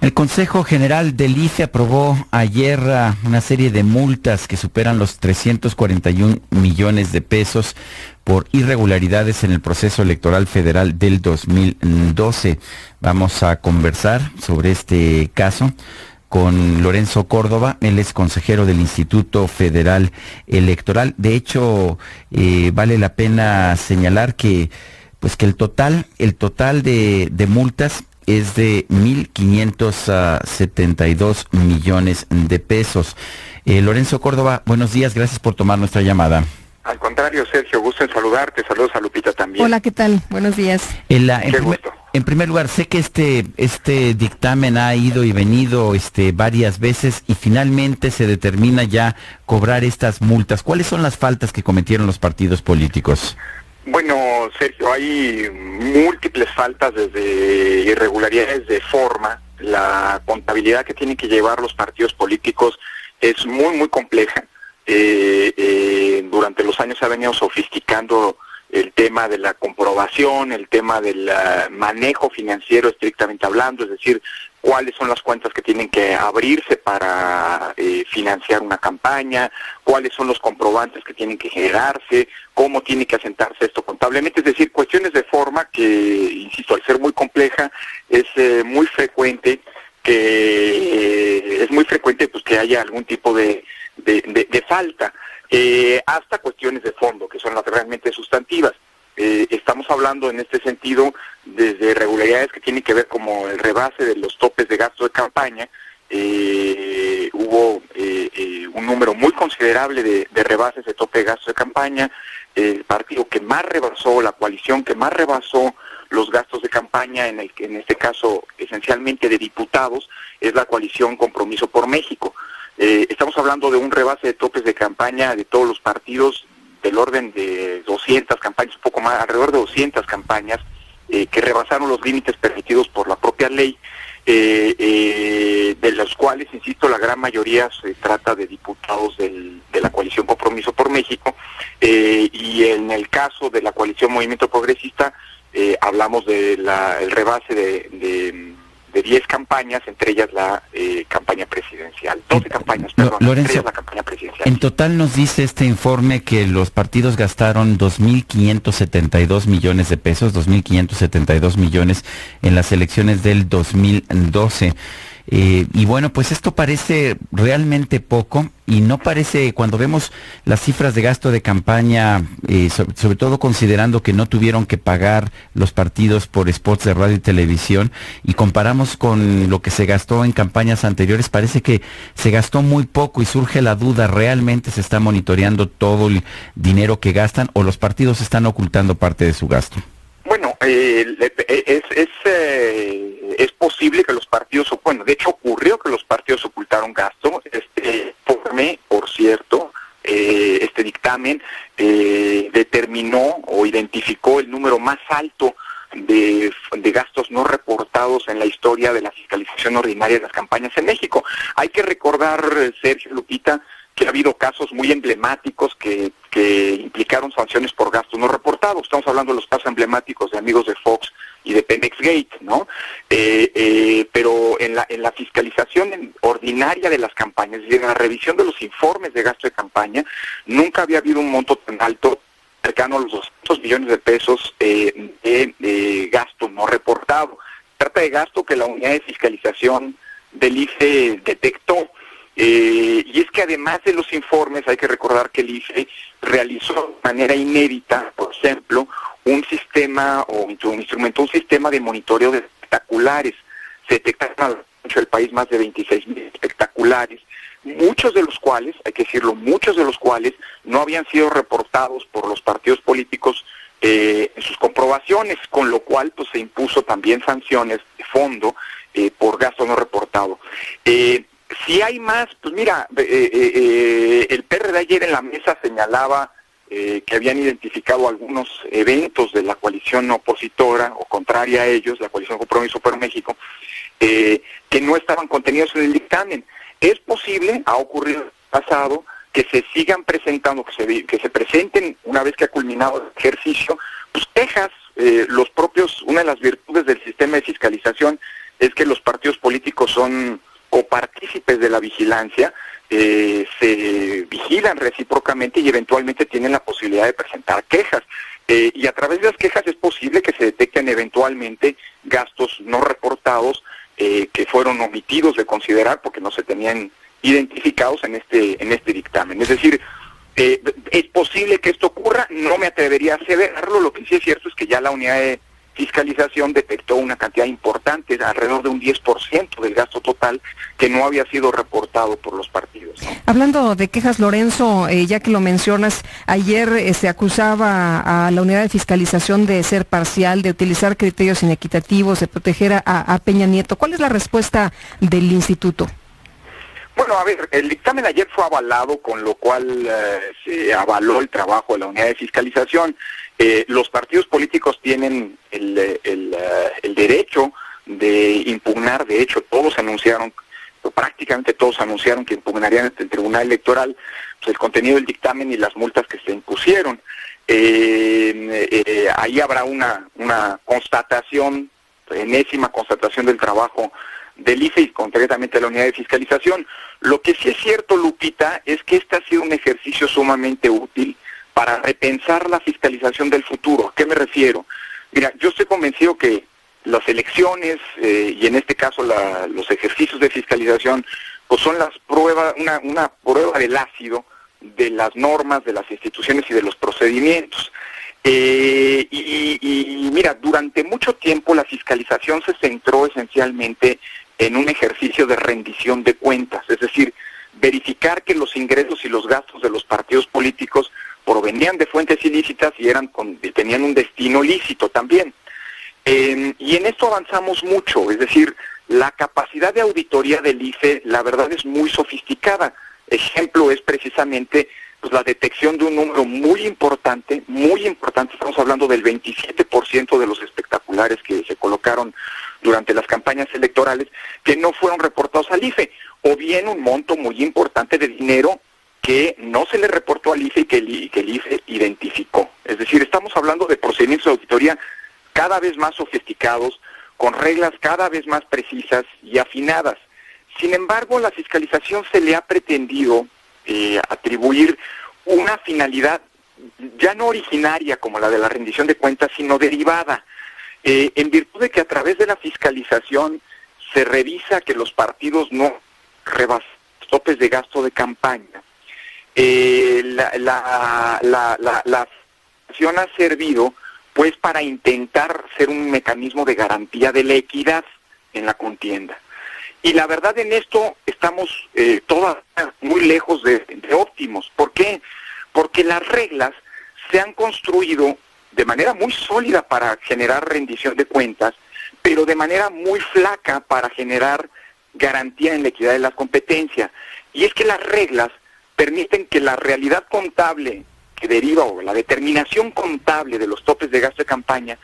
El Consejo General del IFE aprobó ayer una serie de multas que superan los 341 millones de pesos por irregularidades en el proceso electoral federal del 2012. Vamos a conversar sobre este caso con Lorenzo Córdoba. Él es consejero del Instituto Federal Electoral. De hecho, vale la pena señalar que el total de multas es de 1.572 millones de pesos. Lorenzo Córdoba, buenos días, gracias por tomar nuestra llamada. Al contrario, Sergio, gusto en saludarte, saludos a Lupita también. Hola, ¿qué tal? Buenos días. En primer lugar, sé que este dictamen ha ido y venido varias veces y finalmente se determina ya cobrar estas multas. ¿Cuáles son las faltas que cometieron los partidos políticos? Bueno, Sergio, hay múltiples faltas, desde irregularidades de forma. La contabilidad que tienen que llevar los partidos políticos es muy compleja. Durante los años se ha venido sofisticando el tema de la comprobación, el tema del manejo financiero estrictamente hablando, es decir, cuáles son las cuentas que tienen que abrirse para financiar una campaña, cuáles son los comprobantes que tienen que generarse, cómo tiene que asentarse esto contablemente, es decir, cuestiones de forma que, insisto, al ser muy compleja, es muy frecuente que que haya algún tipo de falta, hasta cuestiones de fondo, que son las realmente sustantivas. Estamos hablando en este sentido desde irregularidades que tienen que ver como el rebase de los topes de gasto de campaña. Hubo un número muy considerable de rebases de tope de gasto de campaña. El partido que más rebasó, la coalición que más rebasó los gastos de campaña, en este caso esencialmente de diputados, es la coalición Compromiso por México. Estamos hablando de un rebase de topes de campaña de todos los partidos del orden de 200 campañas, un poco más, alrededor de 200 campañas, que rebasaron los límites permitidos por la propia ley, de los cuales, insisto, la gran mayoría se trata de diputados de la coalición Compromiso por México, y en el caso de la coalición Movimiento Progresista, hablamos del rebase de 10 campañas, entre ellas la campaña presidencial. 12 campañas, perdón, Lorenzo, entre ellas la campaña presidencial. En total nos dice este informe que los partidos gastaron 2.572 millones de pesos, 2.572 millones en las elecciones del 2012. Y bueno, pues esto parece realmente poco y no parece, cuando vemos las cifras de gasto de campaña, sobre todo considerando que no tuvieron que pagar los partidos por spots de radio y televisión, y comparamos con lo que se gastó en campañas anteriores, parece que se gastó muy poco y surge la duda, ¿realmente se está monitoreando todo el dinero que gastan o los partidos están ocultando parte de su gasto? Bueno, es posible que los partidos, de hecho ocurrió que los partidos ocultaron gasto. Este informe, por cierto, este dictamen determinó o identificó el número más alto de gastos no reportados en la historia de la fiscalización ordinaria de las campañas en México. Hay que recordar, Sergio, Lupita, que ha habido casos muy emblemáticos que implicaron sanciones por gastos no reportados. Estamos hablando de los casos emblemáticos de Amigos de Fox y de Pemex Gate, ¿no? Pero en la fiscalización ordinaria de las campañas, es decir, en la revisión de los informes de gasto de campaña, nunca había habido un monto tan alto, cercano a los 200 millones de pesos de gasto no reportado. Trata de gasto que la unidad de fiscalización del IFE detectó. Y es que además de los informes, hay que recordar que el IFE realizó de manera inédita, por ejemplo, un sistema de monitoreo de espectaculares. Se detectaron a lo largo del país más de 26,000 espectaculares, muchos de los cuales no habían sido reportados por los partidos políticos en sus comprobaciones, con lo cual pues se impuso también sanciones de fondo por gasto no reportado. Si hay más, pues mira, el PRD ayer en la mesa señalaba que habían identificado algunos eventos de la coalición opositora o contraria a ellos, la coalición Compromiso por México, que no estaban contenidos en el dictamen. Es posible, ha ocurrido en el pasado, que se sigan presentando, que se presenten una vez que ha culminado el ejercicio, pues quejas, una de las virtudes del sistema de fiscalización es que los partidos políticos son copartícipes de la vigilancia, se vigilan recíprocamente y eventualmente tienen la posibilidad de presentar quejas. Y a través de las quejas es posible que se detecten eventualmente gastos no reportados que fueron omitidos de considerar porque no se tenían identificados en este dictamen. Es decir, es posible que esto ocurra, no me atrevería a aseverarlo. Lo que sí es cierto es que ya la unidad de fiscalización detectó una cantidad importante, alrededor de un 10% del gasto total, que no había sido reportado por los partidos, ¿no? Hablando de quejas, Lorenzo, ya que lo mencionas, ayer se acusaba a la unidad de fiscalización de ser parcial, de utilizar criterios inequitativos, de proteger a Peña Nieto. ¿Cuál es la respuesta del instituto? Bueno, a ver, el dictamen ayer fue avalado, con lo cual se avaló el trabajo de la unidad de fiscalización. Los partidos políticos tienen el derecho de impugnar. De hecho, prácticamente todos anunciaron que impugnarían ante el Tribunal Electoral pues, el contenido del dictamen y las multas que se impusieron. Ahí habrá una constatación, enésima constatación del trabajo del IFE y concretamente de la unidad de fiscalización. Lo que sí es cierto, Lupita, es que este ha sido un ejercicio sumamente útil para repensar la fiscalización del futuro. ¿A qué me refiero? Mira, yo estoy convencido que las elecciones y en este caso los ejercicios de fiscalización pues son las pruebas, una prueba del ácido de las normas, de las instituciones y de los procedimientos. Y mira, durante mucho tiempo la fiscalización se centró esencialmente en un ejercicio de rendición de cuentas, es decir, verificar que los ingresos y los gastos de los partidos políticos provenían de fuentes ilícitas y tenían un destino lícito también. Y en esto avanzamos mucho, es decir, la capacidad de auditoría del IFE, la verdad, es muy sofisticada. Ejemplo es precisamente pues, la detección de un número muy importante, estamos hablando del 27% de los espectaculares que se colocaron durante las campañas electorales, que no fueron reportados al IFE, o bien un monto muy importante de dinero que no se le reportó al IFE y que el IFE identificó. Es decir, estamos hablando de procedimientos de auditoría cada vez más sofisticados, con reglas cada vez más precisas y afinadas. Sin embargo, la fiscalización se le ha pretendido atribuir una finalidad ya no originaria como la de la rendición de cuentas, sino derivada, en virtud de que a través de la fiscalización se revisa que los partidos no rebasen los topes de gasto de campaña. La fiscalización ha servido pues para intentar ser un mecanismo de garantía de la equidad en la contienda. Y la verdad, en esto estamos todavía muy lejos de óptimos. ¿Por qué? Porque las reglas se han construido de manera muy sólida para generar rendición de cuentas, pero de manera muy flaca para generar garantía en la equidad de la competencia. Y es que las reglas permiten que la realidad contable que deriva, o la determinación contable de los topes de gasto de campaña,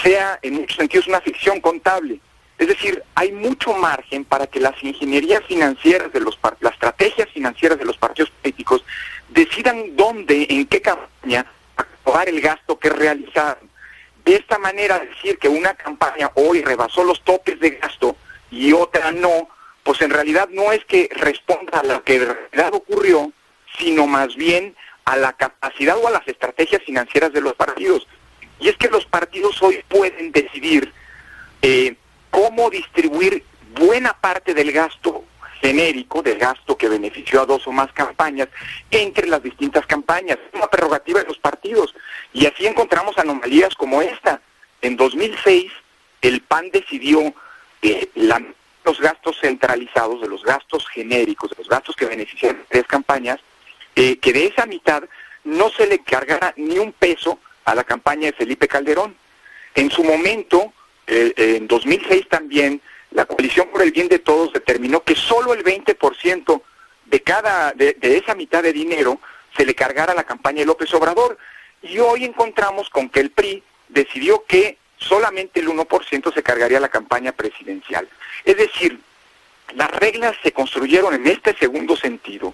sea en muchos sentidos una ficción contable. Es decir, hay mucho margen para que las ingenierías financieras las estrategias financieras de los partidos políticos decidan dónde, en qué campaña aprobar el gasto que realizaron. De esta manera, decir que una campaña hoy rebasó los topes de gasto y otra no, pues en realidad no es que responda a lo que en realidad ocurrió, sino más bien a la capacidad o a las estrategias financieras de los partidos. Y es que los partidos hoy pueden decidir cómo distribuir buena parte del gasto genérico, del gasto que benefició a dos o más campañas, entre las distintas campañas. Es una prerrogativa de los partidos. Y así encontramos anomalías como esta. En 2006, el PAN decidió los gastos centralizados, de los gastos genéricos, de los gastos que beneficiaron tres campañas, que de esa mitad no se le cargara ni un peso a la campaña de Felipe Calderón. En su momento, en 2006 también, la Coalición por el Bien de Todos determinó que solo el 20% de esa mitad de dinero se le cargara a la campaña de López Obrador. Y hoy encontramos con que el PRI decidió que solamente el 1% se cargaría a la campaña presidencial. Es decir, las reglas se construyeron en este segundo sentido,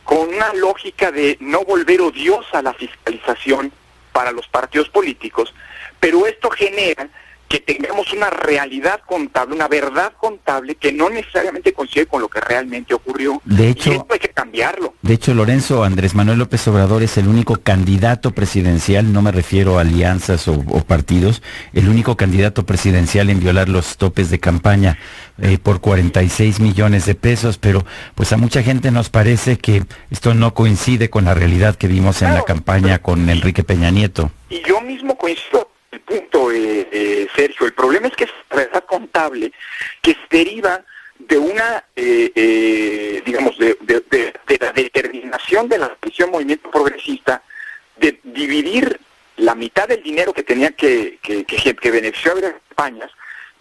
con una lógica de no volver odiosa la fiscalización para los partidos políticos, pero esto genera que tengamos una realidad contable, una verdad contable que no necesariamente coincide con lo que realmente ocurrió. De hecho, y esto hay que cambiarlo. De hecho, Lorenzo, Andrés Manuel López Obrador es el único candidato presidencial, no me refiero a alianzas o partidos, el único candidato presidencial en violar los topes de campaña por 46 millones de pesos, pero pues a mucha gente nos parece que esto no coincide con la realidad que vimos en la campaña con Enrique Peña Nieto. Y yo mismo coincido en el punto, Sergio. El problema es que es verdad contable que se deriva de una, digamos, de la determinación de la coalición Movimiento Progresista de dividir la mitad del dinero que tenía que beneficiar a las campañas,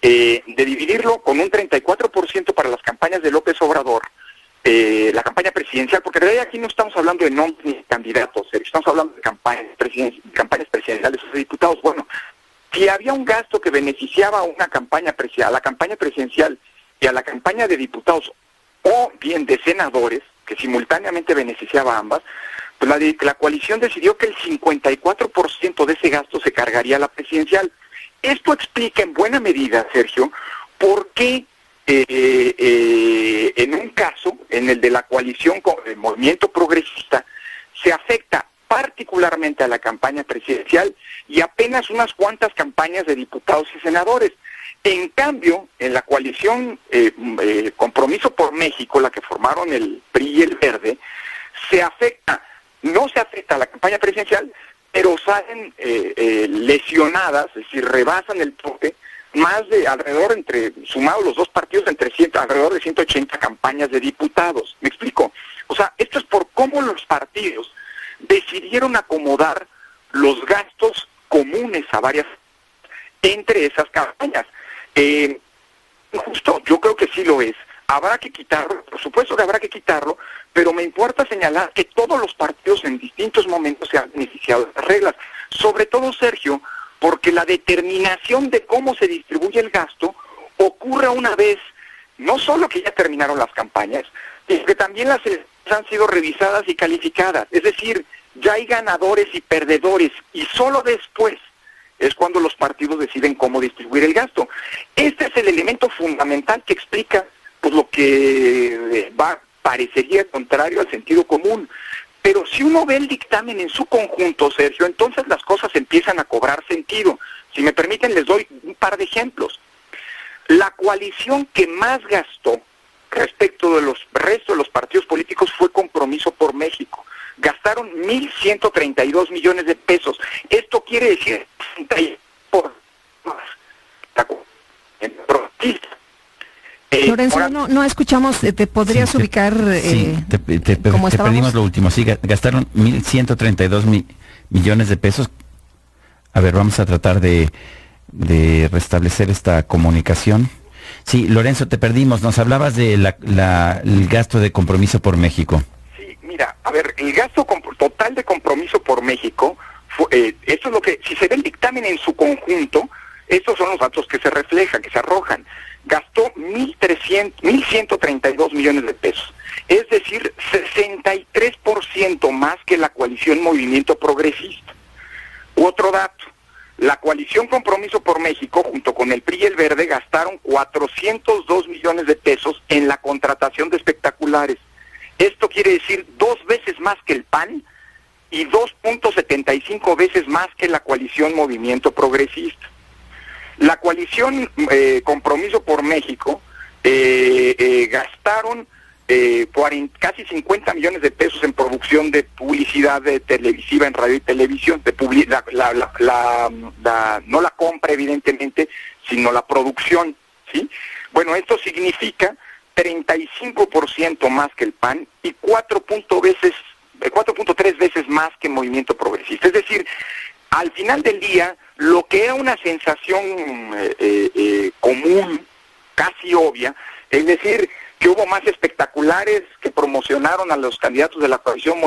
de dividirlo con un 34% para las campañas de López Obrador, la campaña presidencial, porque en realidad aquí no estamos hablando de nombres ni de candidatos, estamos hablando de campañas presidenciales de diputados. Bueno, si había un gasto que beneficiaba a una campaña a la campaña presidencial y a la campaña de diputados, o bien de senadores, que simultáneamente beneficiaba a ambas, pues la coalición decidió que el 54% de ese gasto se cargaría a la presidencial. Esto explica en buena medida, Sergio, por qué en un caso, en el de la coalición con el Movimiento Progresista, se afecta particularmente a la campaña presidencial y apenas unas cuantas campañas de diputados y senadores. En cambio, en la coalición Compromiso por México, la que formaron el PRI y el Verde, no se afecta a la campaña presidencial, pero salen lesionadas, es decir, rebasan el tope, más de alrededor, sumados los dos partidos, alrededor de 180 campañas de diputados. ¿Me explico? O sea, esto es por cómo los partidos decidieron acomodar los gastos comunes a varias entre esas campañas. Justo, yo creo que sí lo es. Habrá que quitarlo, por supuesto que habrá que quitarlo, pero me importa señalar que todos los partidos en distintos momentos se han beneficiado de las reglas. Sobre todo, Sergio, porque la determinación de cómo se distribuye el gasto ocurre una vez, no solo que ya terminaron las campañas, sino que también las elecciones han sido revisadas y calificadas. Es decir, ya hay ganadores y perdedores, y solo después es cuando los partidos deciden cómo distribuir el gasto. Este es el elemento fundamental que explica pues lo que parecería contrario al sentido común. Pero si uno ve el dictamen en su conjunto, Sergio, entonces las cosas empiezan a cobrar sentido. Si me permiten, les doy un par de ejemplos. La coalición que más gastó respecto de los restos de los partidos políticos fue Compromiso por México. Gastaron 1.132 millones de pesos. Esto quiere decir por más. Lorenzo, ahora, no escuchamos, ¿te podrías ubicar? Te pedimos lo último. Sí, gastaron 1.132 millones de pesos. A ver, vamos a tratar de restablecer esta comunicación. Sí, Lorenzo, te perdimos. Nos hablabas de el gasto de Compromiso por México. Sí, mira, a ver, el gasto total de Compromiso por México, esto es lo que, si se ve el dictamen en su conjunto, estos son los datos que se reflejan, que se arrojan. Gastó 1.132 millones de pesos, es decir, 63% más que la coalición Movimiento Progresista. Otro dato, la coalición Compromiso por México, junto con el PRI y el Verde, gastaron 402 millones de pesos en la contratación de espectaculares. Esto quiere decir 2 veces más que el PAN y 2.75 veces más que la coalición Movimiento Progresista. La coalición Compromiso por México gastaron casi 50 millones de pesos en producción de publicidad televisiva en radio y televisión, no la compra evidentemente, sino la producción, ¿sí? Bueno, esto significa 35% más que el PAN y 4.3 veces más que Movimiento Progresista. Es decir, al final del día, lo que era una sensación común, casi obvia, es decir, que hubo más espectaculares que promocionaron a los candidatos de la coalición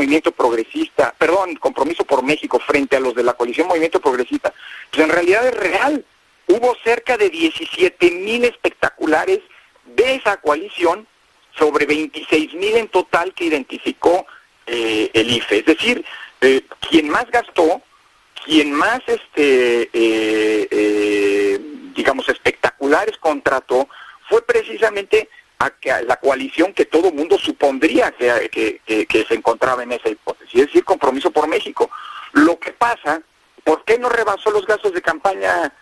Compromiso por México frente a los de la coalición Movimiento Progresista, pues en realidad es real. Hubo cerca de 17,000 espectaculares de esa coalición sobre 26,000 en total que identificó el IFE. Es decir, quien más gastó, quien más digamos, espectaculares contrató fue precisamente a la coalición que todo mundo supondría que se encontraba en esa hipótesis, es decir, Compromiso por México. Lo que pasa, ¿por qué no rebasó los gastos de campaña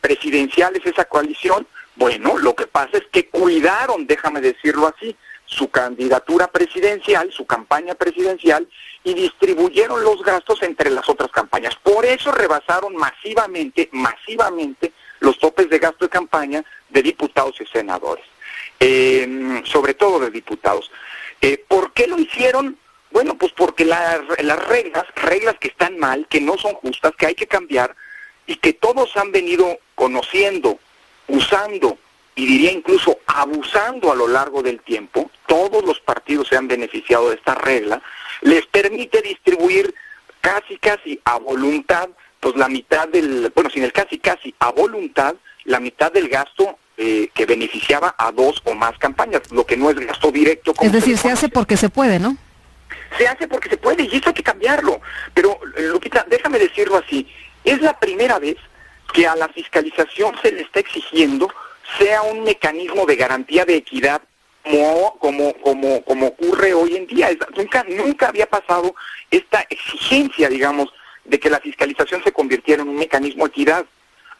presidenciales esa coalición? Bueno, lo que pasa es que cuidaron, déjame decirlo así, su candidatura presidencial, su campaña presidencial, y distribuyeron los gastos entre las otras campañas. Por eso rebasaron masivamente los topes de gasto de campaña de diputados y senadores, sobre todo de diputados. ¿Por qué lo hicieron? Bueno, pues porque las reglas que están mal, que no son justas, que hay que cambiar, y que todos han venido conociendo, usando, y diría incluso abusando a lo largo del tiempo, todos los partidos se han beneficiado de esta regla, les permite distribuir casi a voluntad, pues la mitad sin el casi a voluntad, la mitad del gasto que beneficiaba a dos o más campañas, lo que no es gasto directo. Es decir, se hace porque se puede, ¿no? Se hace porque se puede, y eso hay que cambiarlo. Pero, Lupita, déjame decirlo así, es la primera vez que a la fiscalización se le está exigiendo sea un mecanismo de garantía de equidad como ocurre hoy en día. Nunca había pasado esta exigencia, digamos, de que la fiscalización se convirtiera en un mecanismo de equidad.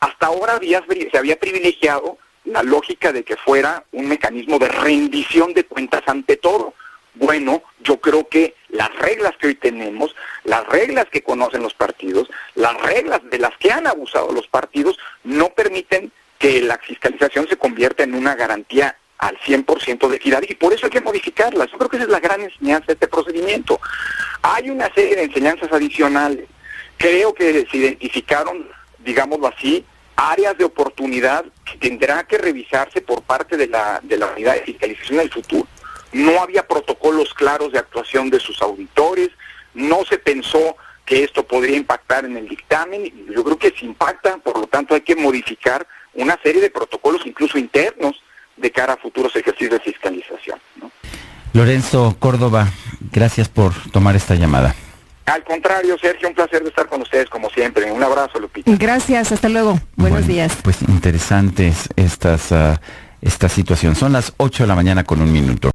Hasta ahora se había privilegiado la lógica de que fuera un mecanismo de rendición de cuentas ante todo. Bueno, yo creo que las reglas que hoy tenemos, las reglas que conocen los partidos, las reglas de las que han abusado los partidos, no permiten que la fiscalización se convierta en una garantía al 100% de equidad, y por eso hay que modificarlas. Yo creo que esa es la gran enseñanza de este procedimiento. Hay una serie de enseñanzas adicionales. Creo que se identificaron, digámoslo así, áreas de oportunidad que tendrá que revisarse por parte de la unidad de fiscalización del futuro. No había protocolos claros de actuación de sus auditores, no se pensó que esto podría impactar en el dictamen, y yo creo que se impacta, por lo tanto hay que modificar una serie de protocolos incluso internos de cara a futuros ejercicios de fiscalización, ¿no? Lorenzo Córdoba, gracias por tomar esta llamada. Al contrario, Sergio, un placer de estar con ustedes como siempre. Un abrazo, Lupita. Gracias, hasta luego. Buenos días. Pues interesantes esta situación. Son las 8 de la mañana con 1 minuto.